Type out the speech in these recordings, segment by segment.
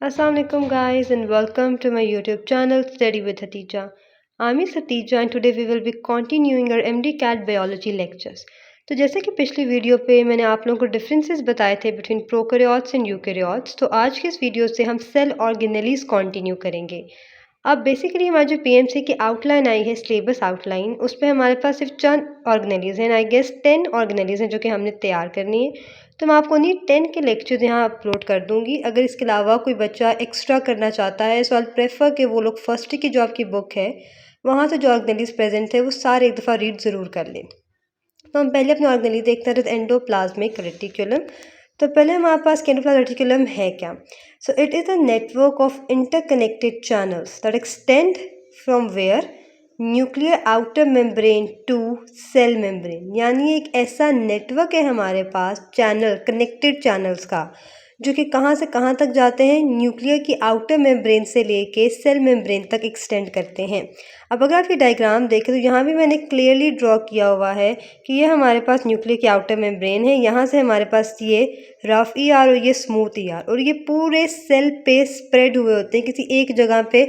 Assalamualaikum guys and welcome to my YouTube channel Study with Hatija. I'm Miss Hatija and today we will be continuing our MD-CAT biology lectures. तो जैसे कि पिछली video पे मैंने आप लोगों को डिफरेंसेस बताए थे बिटवीन प्रोकैरियोट्स एंड यूकैरियोट्स, तो आज के इस वीडियो से हम सेल ऑर्गेनेलीज कंटिन्यू करेंगे। अब बेसिकली हमारी जो पीएमसी की आउटलाइन आई है, सिलेबस आउटलाइन, उस पर हमारे पास सिर्फ चंद ऑर्गेनेलीज हैं, आई गेस 10 ऑर्गेनेलीज हैं जो कि हमने तैयार करनी है। तो मैं आपको नहीं 10 के लेक्चर यहाँ अपलोड कर दूंगी। अगर इसके अलावा कोई बच्चा एक्स्ट्रा करना चाहता है सो आई प्रेफर कि वो लोग फर्स्ट की जो आपकी बुक है वहाँ से जो ऑर्गेनेलीज प्रेजेंट है वो सारे एक दफ़ा रीड ज़रूर कर लें। तो हम पहले अपनी ऑर्गेनेलीज देखते हैं, एंडोप्लाज्मिक रेटिकुलम। तो पहले हमारे पास एंडोप्लाज्मिक रेटिकुलम है क्या? So it is a network of interconnected channels that extend from where nuclear outer membrane to cell membrane. यानी एक ऐसा नेटवर्क है हमारे पास चैनल, कनेक्टेड चैनल्स का, जो कि कहाँ से कहाँ तक जाते हैं, न्यूक्लियर की आउटर मेम्ब्रेन से लेके सेल मेम्ब्रेन तक एक्सटेंड करते हैं। अब अगर आप ये डायग्राम देखें तो यहाँ भी मैंने क्लियरली ड्रॉ किया हुआ है कि ये हमारे पास न्यूक्लियर की आउटर मेम्ब्रेन है, यहाँ से हमारे पास ये रफ ईआर और ये स्मूथ ईआर, और ये पूरे सेल पे स्प्रेड हुए होते हैं, किसी एक जगह पे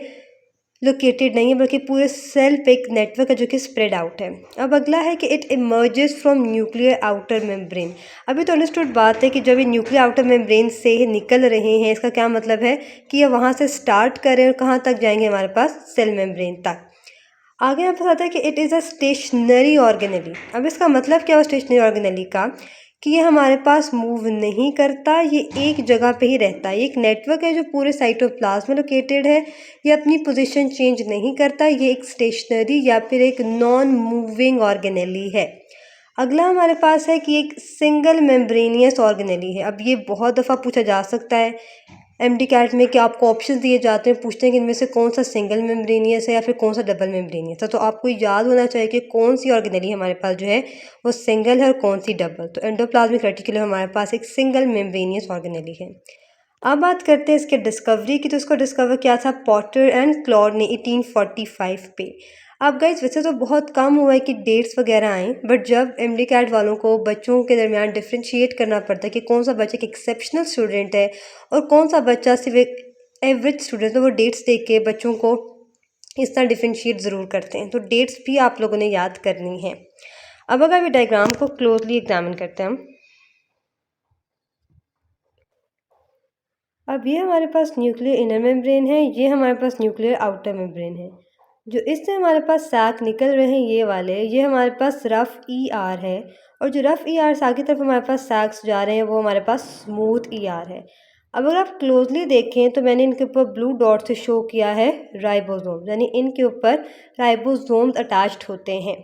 लोकेटेड नहीं है, बल्कि पूरे सेल पे एक नेटवर्क है जो कि स्प्रेड आउट है। अब अगला है कि it emerges from nuclear outer membrane. अभी तो अंडरस्टूड बात है कि जब ये न्यूक्लियर आउटर मेम्ब्रेन से निकल रहे हैं, इसका क्या मतलब है कि ये वहाँ से स्टार्ट करें और कहाँ तक जाएंगे, हमारे पास सेल मेम्ब्रेन तक। आगे यहाँ पर आता है कि it is a stationary organelle. अब इसका मतलब क्या है स्टेशनरी ऑर्गेनेली का, कि ये हमारे पास मूव नहीं करता, ये एक जगह पे ही रहता है। ये एक नेटवर्क है जो पूरे साइटोप्लाज्म में लोकेटेड है, ये अपनी पोजीशन चेंज नहीं करता, ये एक स्टेशनरी या फिर एक नॉन मूविंग ऑर्गेनेली है। अगला हमारे पास है कि एक सिंगल मेम्ब्रेनियस ऑर्गेनेली है। अब ये बहुत दफ़ा पूछा जा सकता है MD-CAT में कि आपको ऑप्शन दिए जाते हैं, पूछते हैं कि इनमें से कौन सा सिंगल मेम्ब्रेनियस है या फिर कौन सा डबल मेम्ब्रेनियस है। तो आपको याद होना चाहिए कि कौन सी ऑर्गेनेली हमारे पास जो है वो सिंगल है और कौन सी डबल। तो एंडोप्लाज्मिक रेटिकुलम हमारे पास एक सिंगल मेम्ब्रेनियस ऑर्गेनेली है। अब बात करते हैं इसके डिस्कवरी की। तो इसको डिस्कवर किया था पॉटर एंड क्लॉड ने 1845 पे। अब गाइज वैसे तो बहुत कम हुआ है कि डेट्स वगैरह आए, बट जब MD-CAT वालों को बच्चों के दरमियान डिफ्रेंशिएट करना पड़ता है कि कौन सा बच्चा एक एक्सेप्शनल स्टूडेंट है और कौन सा बच्चा सिर्फ एक एवरेज स्टूडेंट, तो वो डेट्स देख के बच्चों को इस तरह डिफ्रेंशिएट ज़रूर करते हैं। तो डेट्स भी आप लोगों ने याद करनी है। अब अगर ये डायग्राम को क्लोजली एग्जामिन करते हैं हम, अब ये हमारे पास न्यूक्लियर इनर मेम्ब्रेन है, ये हमारे पास न्यूक्लियर आउटर मेम्ब्रेन है। जो इससे हमारे पास सैक निकल रहे हैं ये वाले, ये हमारे पास रफ ER है, और जो रफ ER से आगे तरफ हमारे पास सैक्स जा रहे हैं वो हमारे पास स्मूथ ER है। अब अगर आप क्लोजली देखें तो मैंने इनके ऊपर ब्लू डॉट से शो किया है राइबोसोम, यानी इनके ऊपर राइबोसोम्स अटैच्ड होते हैं।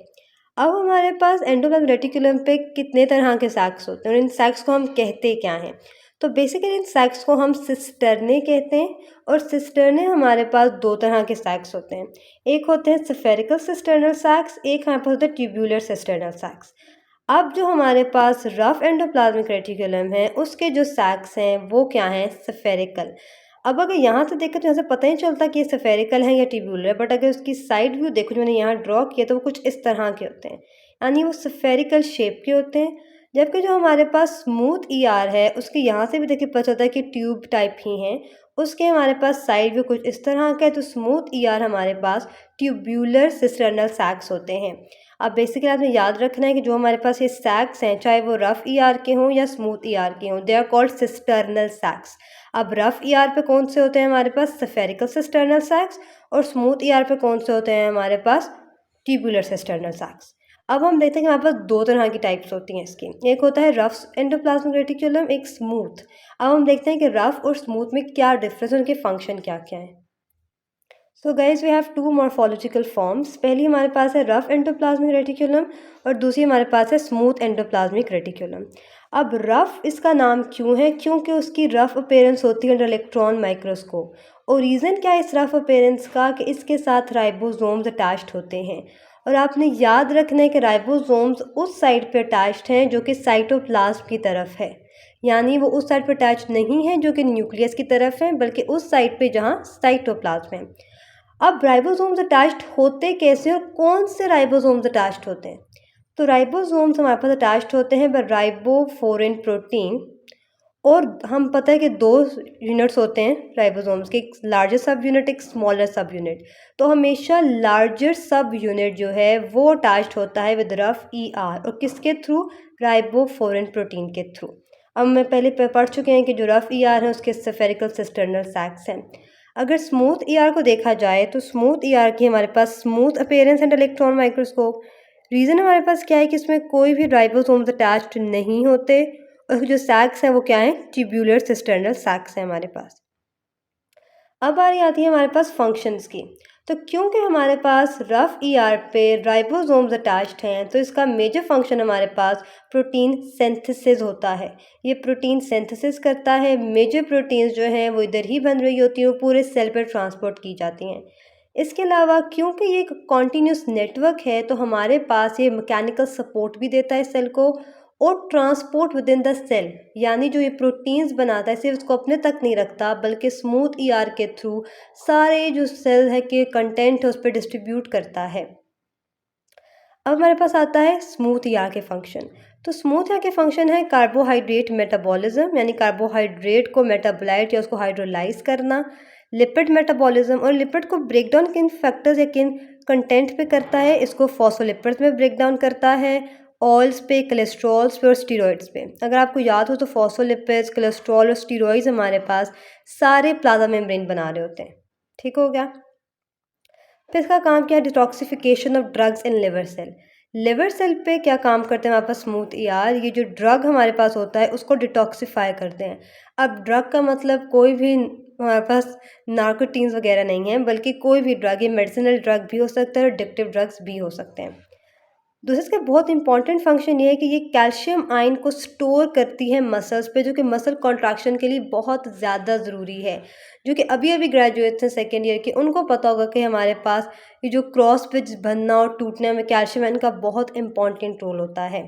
अब हमारे पास एंडोप्लाज्मिक रेटिकुलम पे कितने तरह के सैक्स होते हैं और इन सैक्स को हम कहते क्या हैं? तो बेसिकली इन सैक्स को हम सिस्टर्ने कहते हैं, और सिस्टर्ने हमारे पास दो तरह के सैक्स होते हैं। एक होते हैं स्फेरिकल सिस्टर्नल सैक्स, एक हमारे पास होते हैं ट्यूब्यूलर सिस्टर्नल सैक्स। अब जो हमारे पास रफ एंडोप्लाज्मिक रेटिकुलम है उसके जो सैक्स हैं वो क्या हैं? स्फेरिकल। अब अगर यहाँ से देखें तो यहाँ से पता ही चलता कि ये स्फेरिकल है या ट्यूब्यूलर, बट अगर उसकी साइड व्यू देखो जो मैंने यहाँ ड्रॉ किया तो वो कुछ इस तरह के होते हैं, यानी वो स्फेरिकल शेप के होते हैं। जबकि जो हमारे पास स्मूथ ER है उसके यहाँ से भी देखिए पता चलता है कि ट्यूब टाइप ही हैं, उसके हमारे पास साइड व्यू कुछ इस तरह का है। तो स्मूथ ER हमारे पास ट्यूब्यूलर सिस्टर्नल सैक्स होते हैं। अब बेसिकली आपने याद रखना है कि जो हमारे पास ये सैक्स हैं, चाहे वो रफ ER के हों या स्मूथ ER के हों, दे आर कॉल्ड सिस्टर्नल सैक्स। अब रफ ER पे कौन से होते हैं हमारे पास? स्फेरिकल सिस्टर्नल सैक्स, और स्मूथ ER पे कौन से होते हैं हमारे पास? Tubular cisternal सैक्स। अब हम देखते हैं कि हमारे पास दो तरह की टाइप्स होती हैं इसकी, एक होता है रफ एंडोप्लाज्मिक रेटिकुलम, एक स्मूथ। अब हम देखते हैं कि रफ और स्मूथ में क्या डिफरेंस है, उनके फंक्शन क्या क्या है। So guys we have two morphological forms. पहली हमारे पास है रफ एंडोप्लाज्मिक रेटिकुलम और दूसरी हमारे पास है स्मूथ एंडोप्लाज्मिक रेटिकुलम। अब रफ इसका नाम क्यों है? क्योंकि उसकी रफ अपीयरेंस होती है अंडर इलेक्ट्रॉन माइक्रोस्कोप। और रीज़न क्या है इस रफ अपीयरेंस का? कि इसके साथ राइबोसोम्स अटैच्ड होते हैं, और आपने याद रखना है कि राइबोसोम्स उस साइड पे अटैच्ड हैं जो कि साइटोप्लाज्म की तरफ है, यानी वो उस साइड पर अटैच नहीं है जो कि न्यूक्लियस की तरफ है, बल्कि उस साइड पे जहाँ साइटोप्लाज्म है। अब राइबोसोम्स अटैच्ड होते कैसे और कौन से राइबोसोम्स अटैच्ड होते हैं? तो राइबोसोम्स हमारे पास अटैच्ड होते हैं बाय राइबोफोरेन प्रोटीन, और हम पता है कि दो यूनिट्स होते हैं राइबोसोम्स के, एक लार्जर सब यूनिट, एक स्मॉलर सब यूनिट। तो हमेशा लार्जर सब यूनिट जो है वो अटैच्ड होता है विद रफ ER, और किसके थ्रू? राइबोफोरन प्रोटीन के थ्रू। अब मैं पहले पढ़ चुके हैं कि जो रफ ER है उसके स्फेरिकल सिस्टर्नल सैक्स हैं। अगर स्मूथ ER को देखा जाए तो स्मूथ ER की हमारे पास smooth appearance and electron microscope. Reason हमारे पास क्या है कि इसमें कोई भी राइबोसोम्स अटैच्ड नहीं होते, और जो सैक्स हैं वो क्या हैं? ट्यूब्यूलर सिस्टर्नल सैक्स हैं हमारे पास। अब बारी आती है हमारे पास फंक्शंस की। तो क्योंकि हमारे पास रफ ER पे राइबोसोम्स अटैच्ड हैं, तो इसका मेजर फंक्शन हमारे पास प्रोटीन सिंथेसिस होता है। ये प्रोटीन सिंथेसिस करता है। मेजर प्रोटीन्स जो हैं वो इधर ही बन रही होती हैं, वो पूरे सेल पर ट्रांसपोर्ट की जाती हैं। इसके अलावा क्योंकि ये एक कॉन्टीन्यूस नेटवर्क है, तो हमारे पास ये मैकेनिकल सपोर्ट भी देता है सेल को, और transport within the cell, यानी जो ये प्रोटीन्स बनाता है सिर्फ उसको अपने तक नहीं रखता, बल्कि स्मूथ ER के थ्रू सारे जो सेल है के कंटेंट है उस पर डिस्ट्रीब्यूट करता है। अब हमारे पास आता है स्मूथ ER के फंक्शन। तो स्मूथ ER के फंक्शन है कार्बोहाइड्रेट मेटाबॉलिज्म, यानी कार्बोहाइड्रेट को मेटाबोलाइट या उसको हाइड्रोलाइज करना, लिपिड मेटाबॉलिज्म, और लिपिड को ब्रेक डाउन किन फैक्टर्स या किन कंटेंट पे करता है? इसको फॉस्फोलिपिड्स में ब्रेक डाउन करता है, ऑयल्स पे, कोलेस्ट्रॉल्स पे और स्टीरॉइड्स पे। अगर आपको याद हो तो फॉस्फोलिपिड्स, कोलेस्ट्रॉल और स्टीरॉइड्स हमारे पास सारे प्लाज्मा मेम्ब्रेन बना रहे होते हैं। ठीक हो गया। फिर इसका काम क्या है? Detoxification of drugs in liver cell. Liver cell पे क्या काम करते हैं हमारे पास स्मूथ ER? ये जो ड्रग हमारे पास होता है उसको डिटॉक्सिफाई करते हैं। अब ड्रग का मतलब कोई भी हमारे पास नार्कोटीन्स वगैरह नहीं है, बल्कि कोई भी ड्रग, ये मेडिसिनल ड्रग भी हो सकता है और एडिक्टिव ड्रग्स भी हो सकते हैं। दूसरा इसका बहुत इंपॉर्टेंट फंक्शन ये है कि ये कैल्शियम आयन को स्टोर करती है मसल्स पे, जो कि मसल कॉन्ट्रैक्शन के लिए बहुत ज़्यादा ज़रूरी है। जो कि अभी अभी ग्रेजुएट्स हैं सेकेंड ईयर के, उनको पता होगा कि हमारे पास ये जो क्रॉस ब्रिज बनना और टूटने में कैल्शियम आयन का बहुत इंपॉर्टेंट रोल होता है।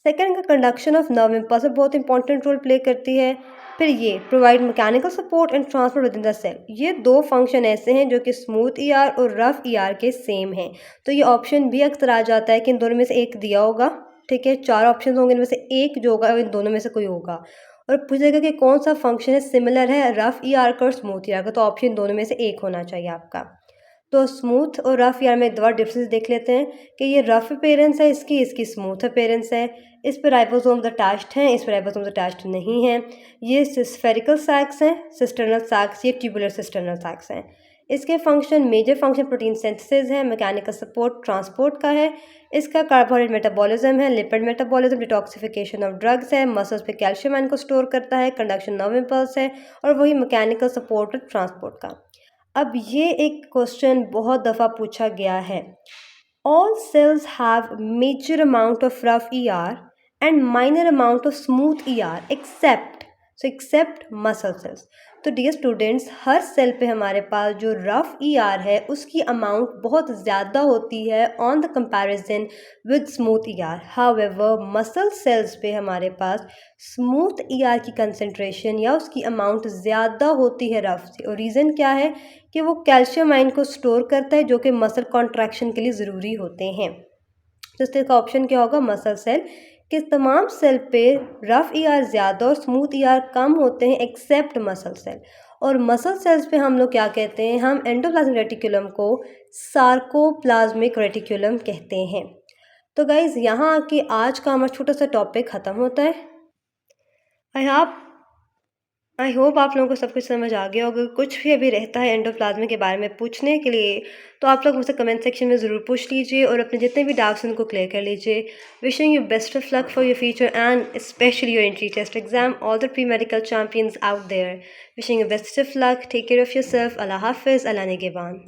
सेकेंड का कंडक्शन ऑफ नर्व इम्पल्स बहुत इंपॉर्टेंट रोल प्ले करती है। फिर ये provide mechanical support and transport within the cell. ये दो फंक्शन ऐसे हैं जो कि स्मूथ ER और रफ ER के सेम हैं। तो ये ऑप्शन भी अक्सर आ जाता है कि इन दोनों में से एक दिया होगा। ठीक है, 4 ऑप्शन होंगे, इनमें से एक जो होगा इन दोनों में से कोई होगा, और पूछेगा कि कौन सा फंक्शन है सिमिलर है रफ ER का और स्मूथ ER का, तो ऑप्शन दोनों में से एक होना चाहिए आपका। तो स्मूथ और रफ ER में एक दो डिफरेंस देख लेते हैं कि ये रफ अपीयरेंस है इसकी, इसकी स्मूथ अपीयरेंस है। इस पर राइबोसोम्स अटैच्ड हैं, इस पर राइबोसोम्स अटैच्ड नहीं हैं। ये स्फेरिकल सैक्स हैं, सिस्टर्नल सैक्स, ये ट्यूबुलर सिस्टर्नल सैक्स हैं। इसके function, major function protein synthesis है, मैकेनिकल सपोर्ट ट्रांसपोर्ट का है। इसका कार्बोहाइड्रेट मेटाबॉलिज्म है, lipid metabolism, detoxification of drugs है, मसल्स पे कैल्शियम आयन को स्टोर करता है, कंडक्शन नर्व इम्पल्स है, और वही मैकेनिकल सपोर्ट ट्रांसपोर्ट का। अब ये एक क्वेश्चन बहुत दफ़ा पूछा गया है। All cells have major amount of rough ER and minor amount of smooth ER except muscle cells. तो डियर स्टूडेंट्स, हर सेल पे हमारे पास जो रफ ER है उसकी अमाउंट बहुत ज़्यादा होती है on the comparison with smooth ER। However muscle cells पे हमारे पास स्मूथ ER की कंसंट्रेशन या उसकी अमाउंट ज़्यादा होती है रफ से, और रीज़न क्या है कि वो कैल्शियम आयन को स्टोर करता है जो कि मसल कॉन्ट्रैक्शन के लिए ज़रूरी होते हैं। तो इसका ऑप्शन क्या होगा? Muscle cell. कि तमाम सेल पे रफ ER ज़्यादा और स्मूथ ER कम होते हैं एक्सेप्ट मसल सेल। और मसल सेल्स पे हम लोग क्या कहते हैं? हम एंडोप्लाज्मिक रेटिकुलम को सार्कोप्लाज्मिक रेटिकुलम कहते हैं। तो गाइज़, यहाँ आके आज का हमारा छोटा सा टॉपिक ख़त्म होता है। आई होप आप लोगों को सब कुछ समझ आ गया होगा। कुछ भी अभी रहता है एंडोप्लाज्मिक के बारे में पूछने के लिए, तो आप लोग मुझसे कमेंट सेक्शन में ज़रूर पूछ लीजिए, और अपने जितने भी डाउट्स उनको क्लियर कर लीजिए। Wishing you best of luck for your future and specially your entry test exam, all the pre medical champions out there. Wishing you best of luck, take care of yourself. Allah हाफिज़, अल्लाह निगहबान।